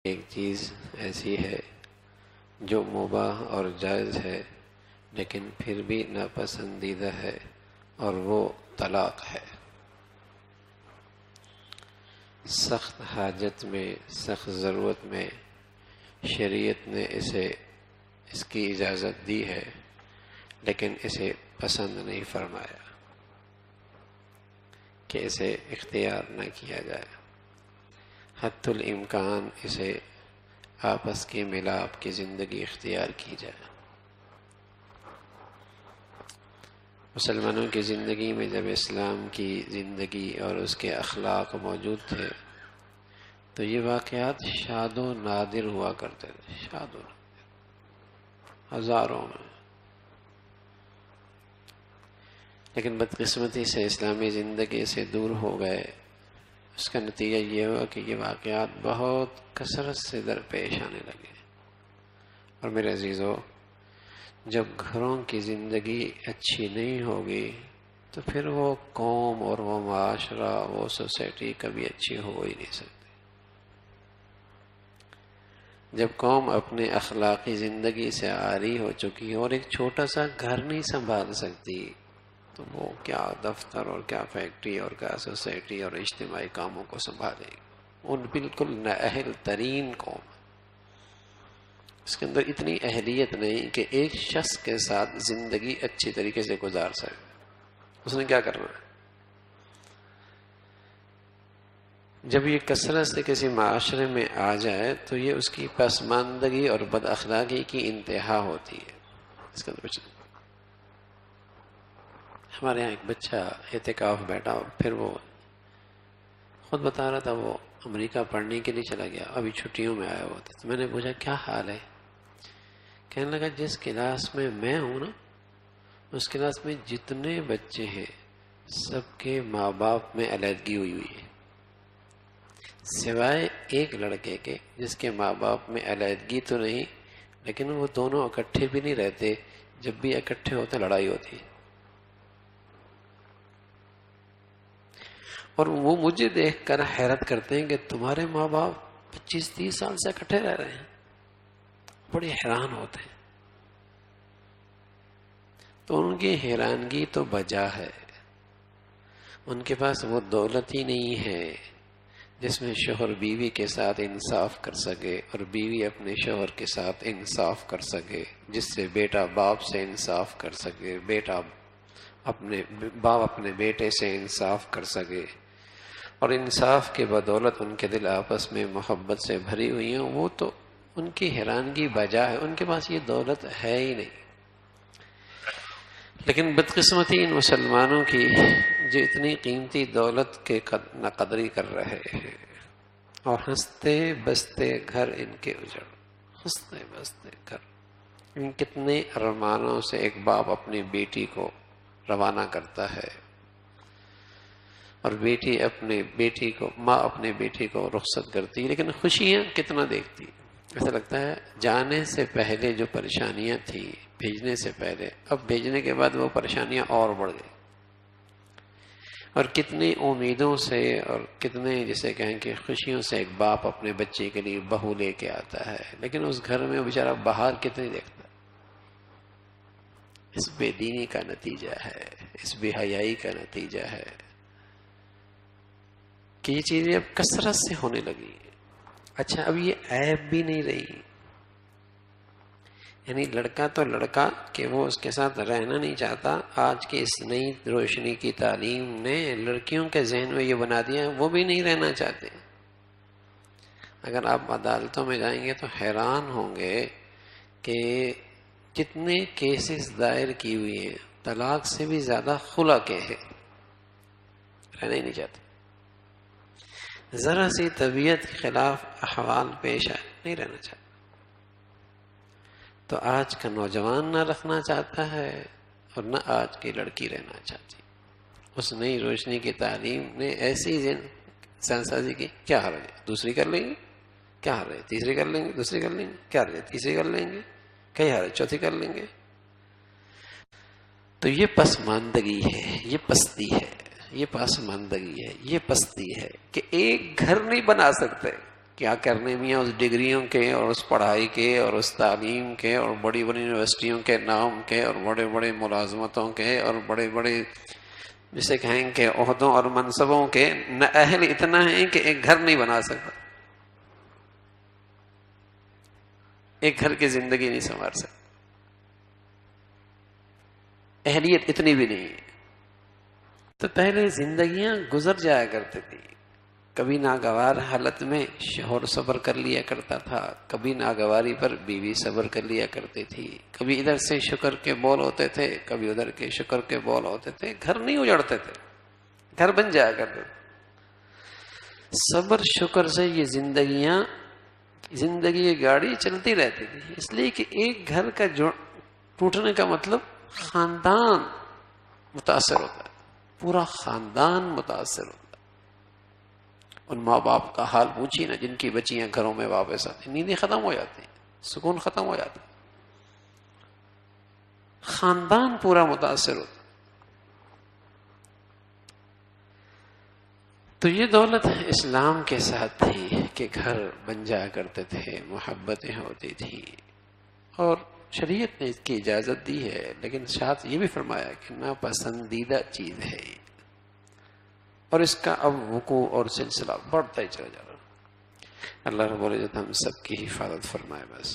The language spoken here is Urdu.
ایک چیز ایسی ہے جو مباح اور جائز ہے لیکن پھر بھی ناپسندیدہ ہے، اور وہ طلاق ہے۔ سخت حاجت میں، سخت ضرورت میں شریعت نے اس کی اجازت دی ہے، لیکن اسے پسند نہیں فرمایا کہ اسے اختیار نہ کیا جائے۔ حتی الامکان اسے آپس کے ملاپ کی زندگی اختیار کی جائے۔ مسلمانوں کی زندگی میں جب اسلام کی زندگی اور اس کے اخلاق موجود تھے تو یہ واقعات شاد و نادر ہوا کرتے تھے، شاد و نادر، ہزاروں میں۔ لیکن بدقسمتی سے اسلامی زندگی سے دور ہو گئے۔ اس کا نتیجہ یہ ہوا کہ یہ واقعات بہت کثرت سے درپیش آنے لگے۔ اور میرے عزیزو، جب گھروں کی زندگی اچھی نہیں ہوگی تو پھر وہ قوم اور وہ معاشرہ، وہ سوسائٹی کبھی اچھی ہو ہی نہیں سکتی۔ جب قوم اپنے اخلاقی زندگی سے عاری ہو چکی اور ایک چھوٹا سا گھر نہیں سنبھال سکتی تو وہ کیا دفتر اور کیا فیکٹری اور کیا سوسائٹی اور اجتماعی کاموں کو سنبھالے گی۔ وہ بالکل نااہل ترین قوم، اس کے اندر اتنی اہلیت نہیں کہ ایک شخص کے ساتھ زندگی اچھی طریقے سے گزار سکے۔ اس نے کیا کرنا ہے؟ جب یہ کثرت سے کسی معاشرے میں آ جائے تو یہ اس کی پسماندگی اور بد اخلاقی کی انتہا ہوتی ہے۔ اس کا کچھ ہمارے یہاں ایک بچہ اعتکاف بیٹھا، پھر وہ خود بتا رہا تھا وہ امریکہ پڑھنے کے لیے چلا گیا، ابھی چھٹیوں میں آیا ہوا تھا۔ تو میں نے پوچھا کیا حال ہے؟ کہنے لگا جس کلاس میں میں ہوں نا، اس کلاس میں جتنے بچے ہیں سب کے ماں باپ میں علیحدگی ہوئی ہوئی ہے، سوائے ایک لڑکے کے جس کے ماں باپ میں علیحدگی تو نہیں، لیکن وہ دونوں اکٹھے بھی نہیں رہتے، جب بھی اکٹھے ہوتے لڑائی ہوتی ہے۔ اور وہ مجھے دیکھ کر حیرت کرتے ہیں کہ تمہارے ماں باپ 25-30 سال سے اکٹھے رہ رہے ہیں، بڑے حیران ہوتے ہیں۔ تو ان کی حیرانگی تو بجا ہے، ان کے پاس وہ دولت ہی نہیں ہے جس میں شوہر بیوی کے ساتھ انصاف کر سکے اور بیوی اپنے شوہر کے ساتھ انصاف کر سکے، جس سے بیٹا باپ سے انصاف کر سکے، باپ اپنے بیٹے سے انصاف کر سکے، اور انصاف کے بدولت ان کے دل آپس میں محبت سے بھری ہوئی ہیں۔ وہ تو ان کی حیرانگی بجا ہے، ان کے پاس یہ دولت ہے ہی نہیں۔ لیکن بدقسمتی ان مسلمانوں کی جو اتنی قیمتی دولت کے ناقدری کر رہے ہیں، اور ہنستے بستے گھر ان کے اجڑ، ہنستے بستے گھر۔ ان کتنے ارمانوں سے ایک باپ اپنی بیٹی کو روانہ کرتا ہے، اور ماں اپنے بیٹی کو رخصت کرتی ہے، لیکن خوشیاں کتنا دیکھتی۔ ایسا لگتا ہے جانے سے پہلے جو پریشانیاں تھیں، بھیجنے سے پہلے، اب بھیجنے کے بعد وہ پریشانیاں اور بڑھ گئی۔ اور کتنی امیدوں سے اور کتنے جسے کہیں کہ خوشیوں سے ایک باپ اپنے بچے کے لیے بہو لے کے آتا ہے، لیکن اس گھر میں بیچارہ باہر کتنی دیکھتا ہے۔ اس بے دینی کا نتیجہ ہے، اس بے حیائی کا نتیجہ ہے کہ یہ چیزیں اب کثرت سے ہونے لگی۔ اچھا، اب یہ عیب بھی نہیں رہی، یعنی لڑکا تو لڑکا کہ وہ اس کے ساتھ رہنا نہیں چاہتا۔ آج کی اس نئی روشنی کی تعلیم نے لڑکیوں کے ذہن میں یہ بنا دیا ہے وہ بھی نہیں رہنا چاہتے۔ اگر آپ عدالتوں میں جائیں گے تو حیران ہوں گے کہ کتنے کیسز دائر کی ہوئی ہیں، طلاق سے بھی زیادہ خلع کے ہیں، رہنا ہی نہیں چاہتے۔ ذرا سی طبیعت کے خلاف احوال پیش آئے نہیں رہنا چاہتے۔ تو آج کا نوجوان نہ رکھنا چاہتا ہے اور نہ آج کی لڑکی رہنا چاہتی۔ اس نئی روشنی کی تعلیم نے ایسی سازی کی، کیا حرج ہے دوسری کر لیں گے، کیا حرج ہے تیسری کر لیں گے، دوسری کر لیں گے، کیا حرج ہے تیسری کر لیں گے، کیا حرج چوتھی کر لیں گے۔ تو یہ پسماندگی ہے، یہ پستی ہے، یہ پسماندگی ہے، یہ پستی ہے کہ ایک گھر نہیں بنا سکتے۔ کیا کرنے میاں اس ڈگریوں کے اور اس پڑھائی کے اور اس تعلیم کے اور بڑی بڑی یونیورسٹیوں کے نام کے اور بڑے بڑے ملازمتوں کے اور بڑے بڑے جسے کہیں کہ عہدوں اور منصبوں کے نہ اہل اتنا ہے کہ ایک گھر نہیں بنا سکتا، ایک گھر کی زندگی نہیں سنوار سکتا، اہلیت اتنی بھی نہیں ہے۔ تو پہلے زندگیاں گزر جایا کرتی تھی، کبھی ناگوار حالت میں شوہر صبر کر لیا کرتا تھا، کبھی ناگواری پر بیوی صبر کر لیا کرتی تھی، کبھی ادھر سے شکر کے بول ہوتے تھے، کبھی ادھر کے شکر کے بول ہوتے تھے، گھر نہیں اجڑتے تھے، گھر بن جایا کرتے تھے۔ صبر شکر سے یہ زندگی کی گاڑی چلتی رہتی تھی، اس لیے کہ ایک گھر کا ٹوٹنے کا مطلب خاندان متاثر ہوتا ہے، پورا خاندان متاثر ہوتا ہے۔ ان ماں باپ کا حال پوچھیے نا جن کی بچیاں گھروں میں واپس آتی، نیندیں ختم ہو جاتی ہیں، سکون ختم ہو جاتا ہے، خاندان پورا متاثر ہوتا ہے۔ تو یہ دولت اسلام کے ساتھ تھی کہ گھر بن جایا کرتے تھے، محبتیں ہوتی تھی، اور شریعت نے اس کی اجازت دی ہے، لیکن ساتھ یہ بھی فرمایا کہ ناپسندیدہ چیز ہے اور اس کا اب وقوع اور سلسلہ بڑھتا ہی چلا جا رہا ہے۔ اللہ رب العزت ہم سب کی حفاظت فرمائے بس۔